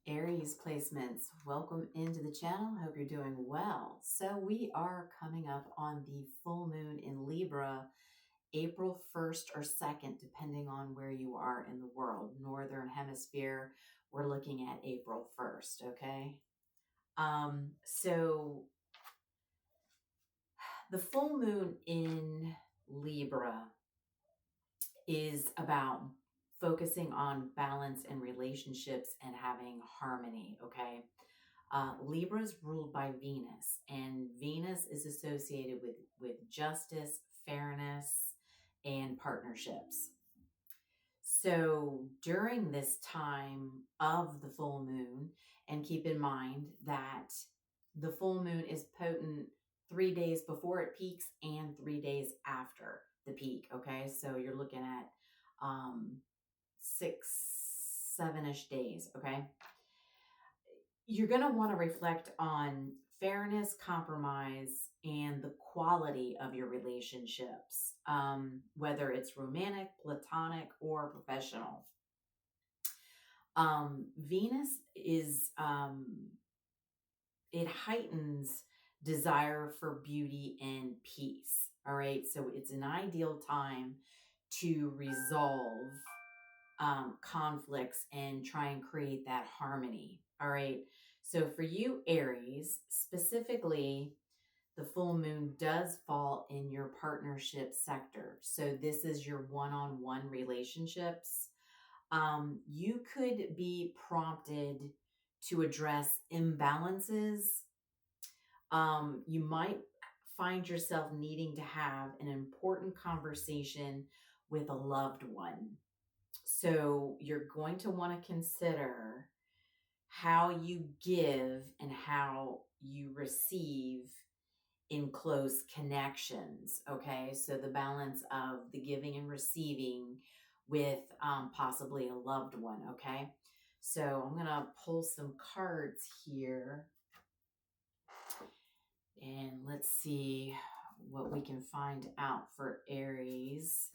Aries placements, welcome into the channel. Hope you're doing well. So we are coming up on the full moon in Libra, April 1st or 2nd, depending on where you are in the world. Northern hemisphere, we're looking at April 1st, okay? So the full moon in Libra is about focusing on balance in relationships and having harmony, okay? Libra is ruled by Venus, and Venus is associated with justice, fairness, and partnerships. So during this time of the full moon, and keep in mind that the full moon is potent 3 days before it peaks and 3 days after the peak, okay? So you're looking at 6, 7-ish days, okay? You're going to want to reflect on fairness, compromise, and the quality of your relationships, whether it's romantic, platonic, or professional. Venus is, it heightens desire for beauty and peace. All right. So it's an ideal time to resolve conflicts and try and create that harmony. All right. So for you, Aries, specifically, the full moon does fall in your partnership sector. So this is your one-on-one relationships. You could be prompted to address imbalances. You might find yourself needing to have an important conversation with a loved one. So you're going to want to consider how you give and how you receive in close connections. Okay. So the balance of the giving and receiving with possibly a loved one. Okay. So I'm going to pull some cards here and let's see what we can find out for Aries,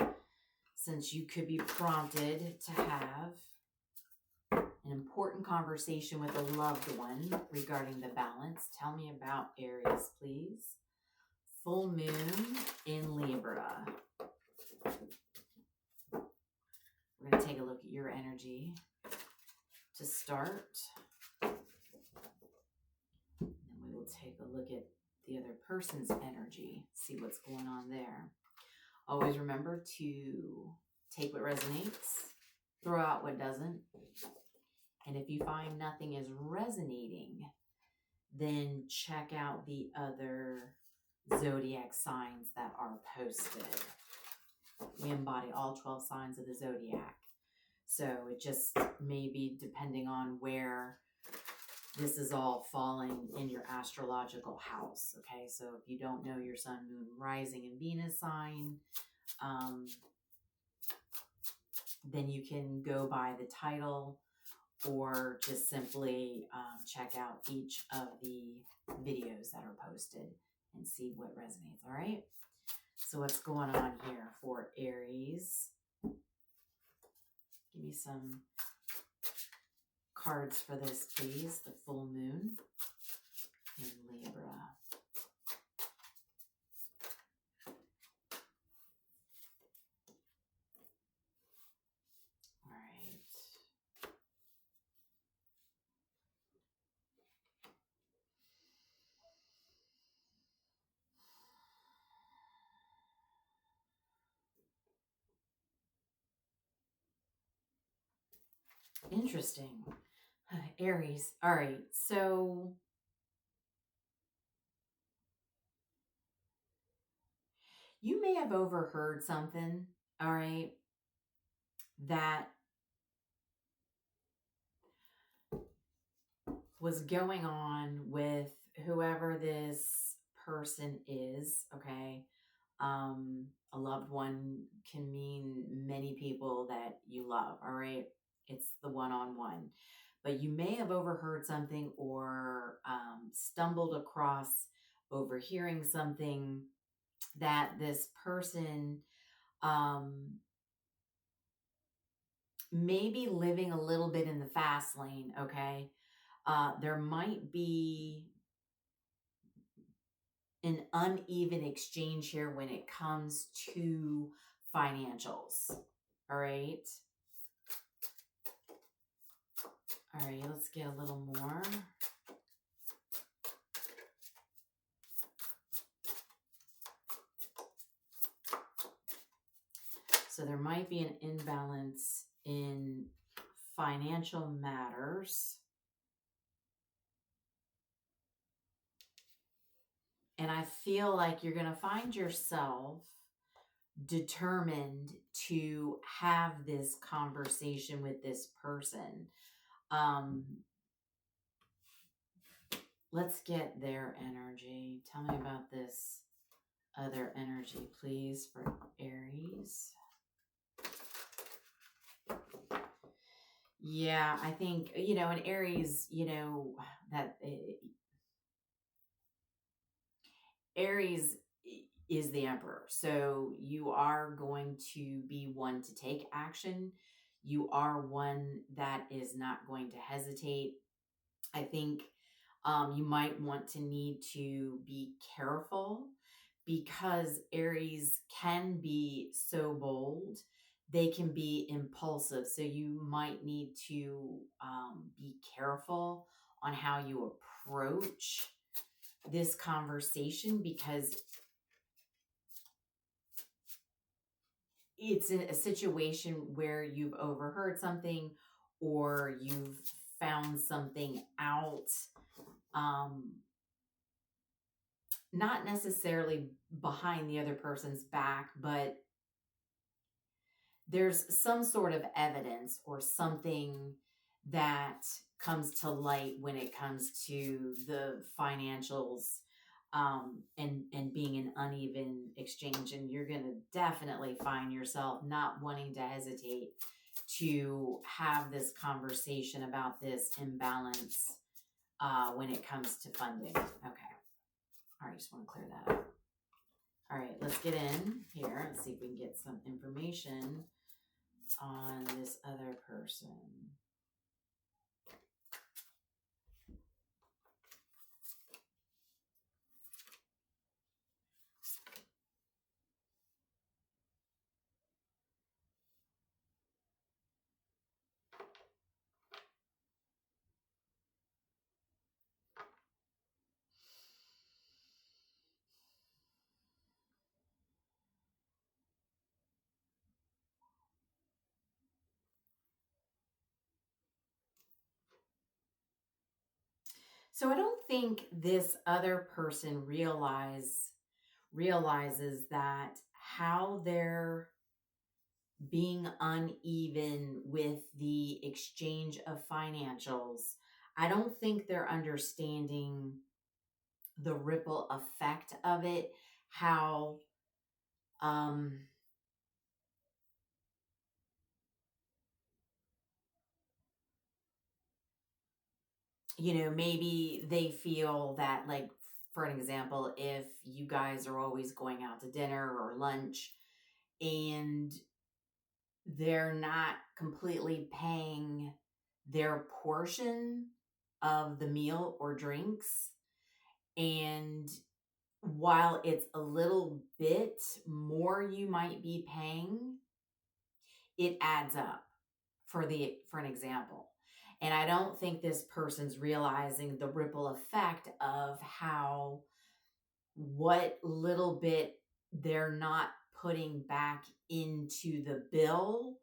since you could be prompted to have an important conversation with a loved one regarding the balance. Tell me about Aries, please. Full moon in Libra. We're going to take a look at your energy to start. And we will take a look at the other person's energy, see what's going on there. Always remember to take what resonates, throw out what doesn't. And if you find nothing is resonating, then check out the other zodiac signs that are posted. We embody all 12 signs of the zodiac. So it just may be depending on where this is all falling in your astrological house. Okay, so if you don't know your sun, moon, rising, and Venus sign, then you can go by the title or just simply check out each of the videos that are posted and see what resonates. All right. So what's going on here for Aries? Give me some cards for this, please. The full moon in Libra. All right. Interesting. Aries. All right. So you may have overheard something, all right, that was going on with whoever this person is, okay? A loved one can mean many people that you love, all right? It's the one-on-one. But you may have overheard something or stumbled across overhearing something that this person may be living a little bit in the fast lane, okay? There might be an uneven exchange here when it comes to financials. All right. All right, let's get a little more. So there might be an imbalance in financial matters. And I feel like you're going to find yourself determined to have this conversation with this person. Let's get their energy. Tell me about this other energy, please, for Aries. Yeah, I think, in Aries, that Aries is the emperor. So you are going to be one to take action. You are one that is not going to hesitate. I think you might want to need to be careful because Aries can be so bold. They can be impulsive. So you might need to be careful on how you approach this conversation because it's a situation where you've overheard something or you've found something out, not necessarily behind the other person's back, but there's some sort of evidence or something that comes to light when it comes to the financials, and being an uneven exchange. And you're going to definitely find yourself not wanting to hesitate to have this conversation about this imbalance when it comes to funding. Okay. All right, just want to clear that up. All right, let's get in here and see if we can get some information on this other person. So I don't think this other person realizes that how they're being uneven with the exchange of financials. I don't think they're understanding the ripple effect of it, how maybe they feel that, like, for an example, if you guys are always going out to dinner or lunch and they're not completely paying their portion of the meal or drinks, and while it's a little bit more you might be paying, it adds up for an example. And I don't think this person's realizing the ripple effect of how what little bit they're not putting back into the bill,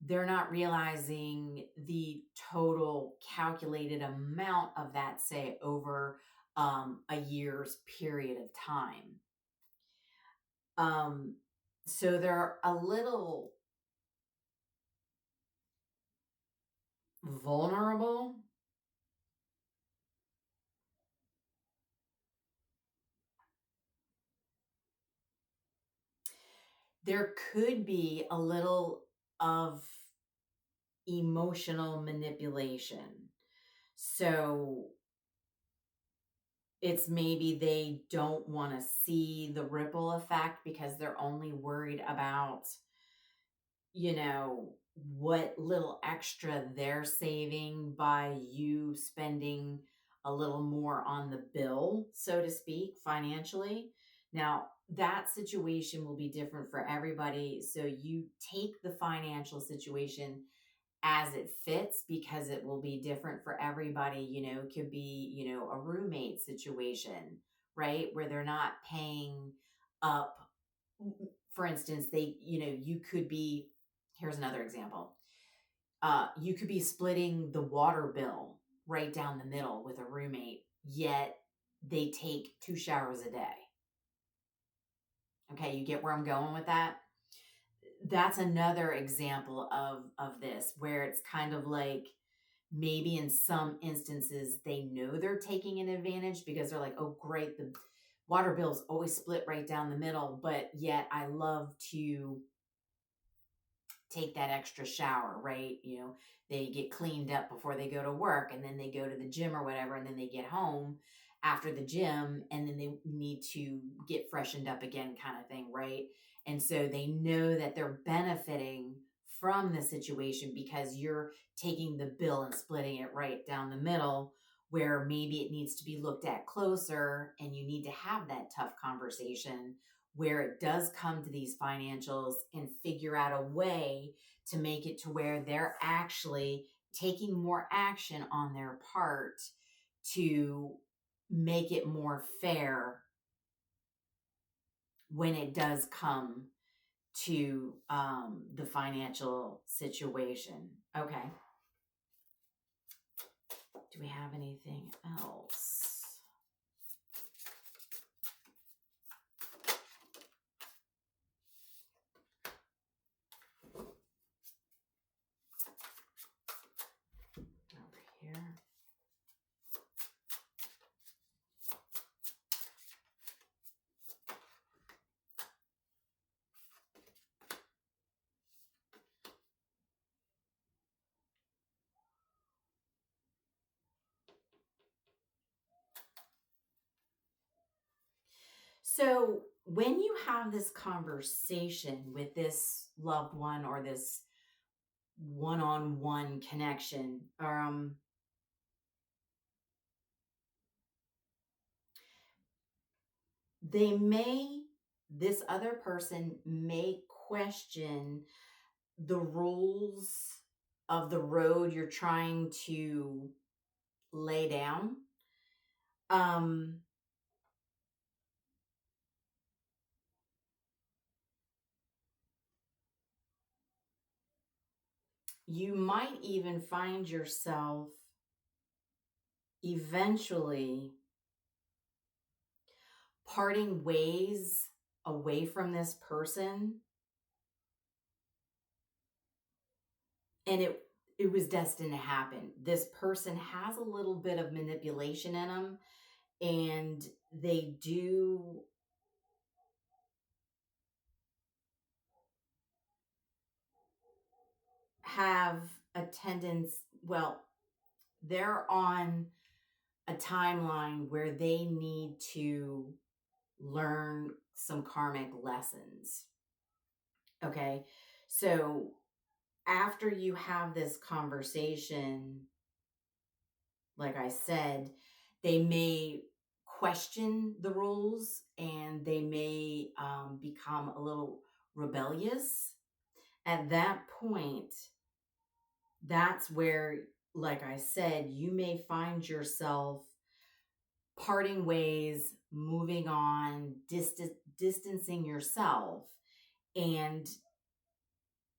they're not realizing the total calculated amount of that, say, over a year's period of time. So they're a little vulnerable. There could be a little of emotional manipulation. So it's maybe they don't want to see the ripple effect because they're only worried about you know, what little extra they're saving by you spending a little more on the bill, so to speak, financially. Now, that situation will be different for everybody. So you take the financial situation as it fits because it will be different for everybody. It could be, a roommate situation, right? Where they're not paying up. For instance, you could be, here's another example. You could be splitting the water bill right down the middle with a roommate, yet they take 2 showers a day. Okay, you get where I'm going with that? That's another example of this, where it's kind of like, maybe in some instances they know they're taking an advantage because they're like, oh great, the water bill's always split right down the middle, but yet I love to take that extra shower, right? They get cleaned up before they go to work, and then they go to the gym or whatever, and then they get home after the gym, and then they need to get freshened up again, kind of thing, right? And so they know that they're benefiting from the situation because you're taking the bill and splitting it right down the middle, where maybe it needs to be looked at closer, and you need to have that tough conversation where it does come to these financials and figure out a way to make it to where they're actually taking more action on their part to make it more fair when it does come to the financial situation. Okay. Do we have anything else? Over here. So when you have this conversation with this loved one or this one-on-one connection, this other person may question the rules of the road you're trying to lay down. You might even find yourself eventually parting ways away from this person, and it was destined to happen. This person has a little bit of manipulation in them, and they do have a tendency, well, they're on a timeline where they need to learn some karmic lessons. Okay, so after you have this conversation, like I said, they may question the rules, and they may become a little rebellious. At that point, that's where, like I said, you may find yourself parting ways, moving on, distancing yourself, and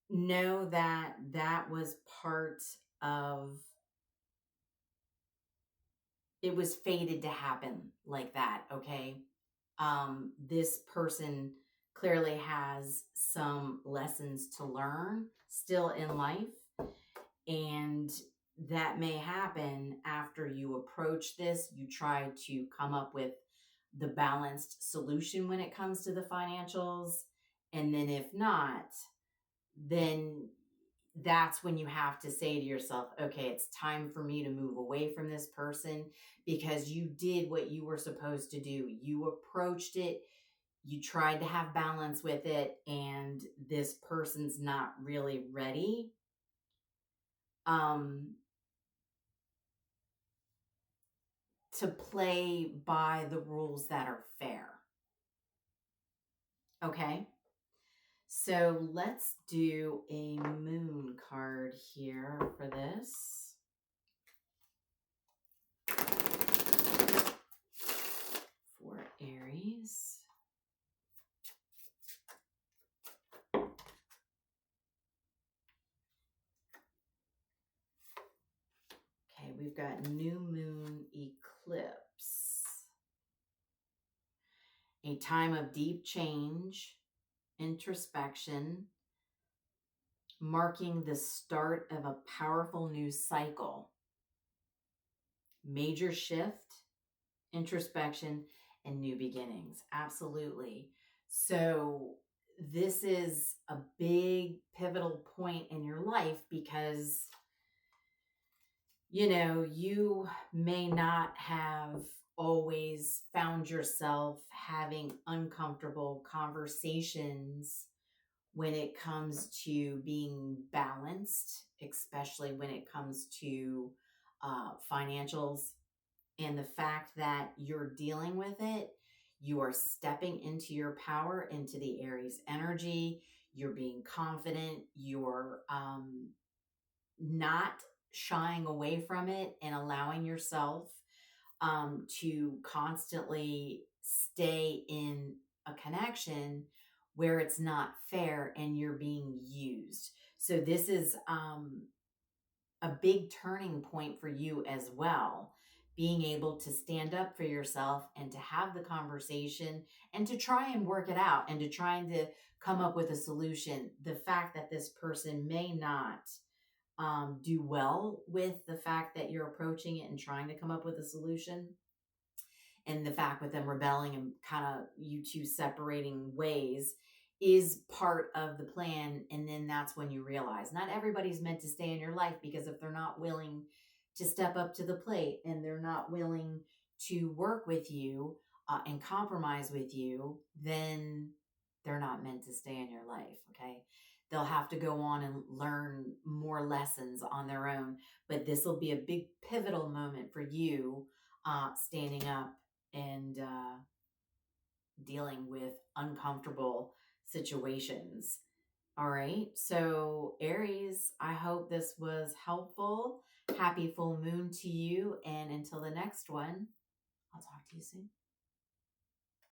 know that that was part of, it was fated to happen like that. Okay. This person clearly has some lessons to learn still in life, and that may happen after you approach this. You try to come up with the balanced solution when it comes to the financials. And then if not, then that's when you have to say to yourself, okay, it's time for me to move away from this person because you did what you were supposed to do. You approached it. you tried to have balance with it and this person's not really ready to play by the rules that are fair. Okay? So let's do a moon card here for this. For Aries. Okay, we've got new moon eclipse. A time of deep change, introspection, marking the start of a powerful new cycle. Major shift, introspection, and new beginnings. Absolutely. So this is a big pivotal point in your life because, you know, you may not have always found yourself having uncomfortable conversations when it comes to being balanced, especially when it comes to financials, and the fact that you're dealing with it. You are stepping into your power, into the Aries energy. You're being confident. You're not shying away from it and allowing yourself to constantly stay in a connection where it's not fair and you're being used. So this is a big turning point for you as well, being able to stand up for yourself and to have the conversation and to try and work it out and to trying to come up with a solution. The fact that this person may not do well with the fact that you're approaching it and trying to come up with a solution, and the fact with them rebelling and kind of you two separating ways is part of the plan. And then that's when you realize not everybody's meant to stay in your life, because if they're not willing to step up to the plate and they're not willing to work with you and compromise with you, then they're not meant to stay in your life. Okay. They'll have to go on and learn more lessons on their own, but this will be a big pivotal moment for you standing up and dealing with uncomfortable situations. All right. So Aries, I hope this was helpful. Happy full moon to you. And until the next one, I'll talk to you soon.